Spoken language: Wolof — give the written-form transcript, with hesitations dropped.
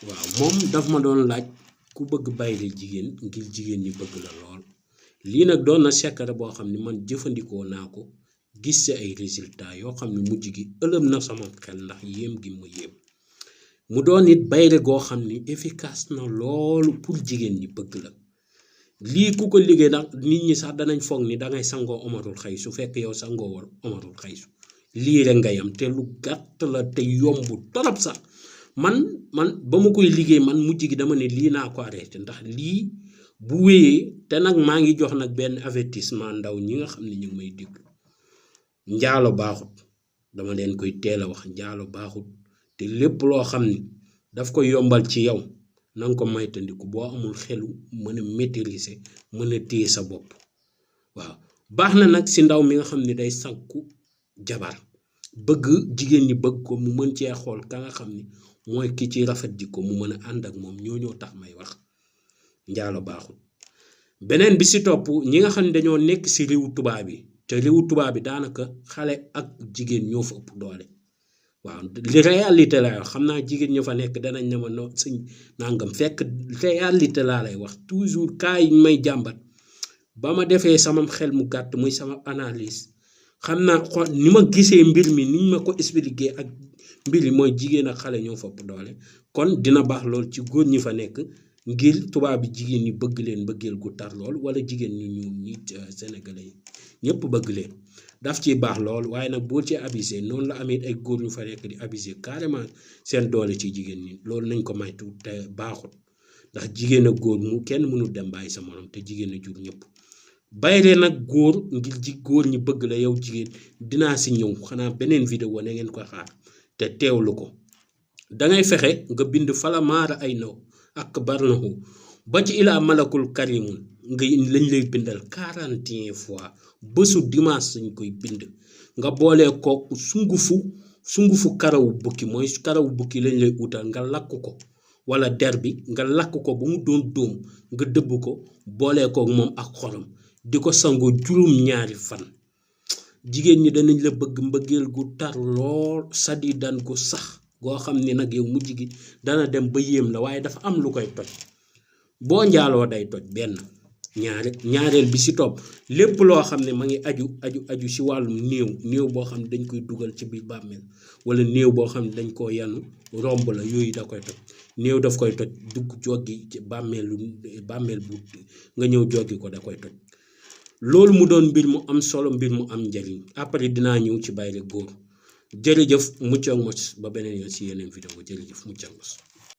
waaw moom daf ma doon laaj ku bëgg bayre jigéen ngir jigéen ñi bëgg la lool lii nag doon na secret boo xam ne man jëfandikoo naa ko gis ci ay résultats yoo xam ne mujj gi ëlëm na sama xel ndax yéem gi ma yéem mu doon it bayre goo xam ni efficace na loolu pour jigéen ñi bëgg la lii ku ko liggéey nag nit ñi sax danañ foog ni dangay sangoo omatul xëy su fekk yow sangoo war omatul xëy su lii rek nga yam te lu gàtt la te yomb torop sax man ba ma koy liggéey man mujj gi dama ne lii naa ko arrêté ndax lii bu wéyee te nag maa ngi jox nag benn avertissement ndaw ñi nga xam ne ñu ngi may déglu njaalo baaxut dama leen koy teel a wax njaalo baaxut te lépp loo xam ni daf ko yombal ci yow nanga ko maytandiku boo amul xelu mën a maîtriser mën a téye sa bopp waaw baax na nag si ndaw mi nga xam ne day sàkku jabar bëgg jigéen ñi bëgg ko mu mën cee xool ka nga xam ni mooy ki ci rafet ji ko mu mën a ànd ak moom ñoo tax may wax njaalo baaxul beneen bi si topp ñi nga xam ne dañoo nekk si réewu tubaab bi te réewu tubaab bi daanaka xale ak jigéen ñoo fa ëpp doole waaw li réalité lay wax xam naa jigéen ña fa nekk danañ ne ma no sëñ nangam fekk réalité laa lay wax toujours cas yi may jàmbat ba ma defee sama xel mu gàtt muy sama analyse xam naa xool ni ma gisee mbir mi niñ ma ko expliqué ak mbir yi mooy jigéen ak xale ñoo fa ëpp doole kon dina baax lool ci góor ñi fa nekk ngir tubaab bi jigéen ñi bëgg leen bëggeel gu tar lool wala jigéen ñi ñu nit sénégalais yi ñëpp bëgg leen daf ciy baax lool waaye nag boo ci abusé noonu la amee ay góor ñu fa nekk di abusé carrément seen doole ci jigéen ñi loolu nañ ko maytu te baaxut ndax jigéen ak góor mu kenn mënul dem bàyyi sa morom te jigéen a jur ñëpp bayre nag góor ngir góor ñi bëgg la yow jigéen dinaa si ñëw xanaa beneen vidéo na ngeen ko xaar te teewlu ko dangay fexe nga bind fala maara ay naw ak barnahu ba ci ilaa malakul karimun nga lañ lay bindal 41 fois bésu dimanche sañ koy bind nga boolee kook sungufu karawu bukki mooy karawu bukki lañ lay utal nga lakk ko wala der bi nga lakk ko ba mu doon dóom nga dëbb ko boolee kook moom ak xorom di ko sangoo juróom-ñaari fan jigéen ñi danañ la bëgg mbëggeel gu tar lool sadi daan ko sax goo xam ni nag yow mujj gi dana dem ba yéem la waaye dafa am lu koy toj boo njaaloo day toj benn ñaareel bi si topp lépp loo xam ne ma ngi aju si wàllum néew boo xam ne dañ koy dugal ci biir bàmmeel wala néew boo xam ne dañ koo yanu romb la yooyu da koy toj néew daf koy toj dugg joggi ci bàmmeel bu nga ñëw joggi ko da koy toj loolu mu doon mbir mu am solo mbir mu am njariñ après dinaa ñëw ci bayre góor jërëjëf mucc ak mos ba beneen yoon si yeneen vidéo jërëjëf mucc ak mos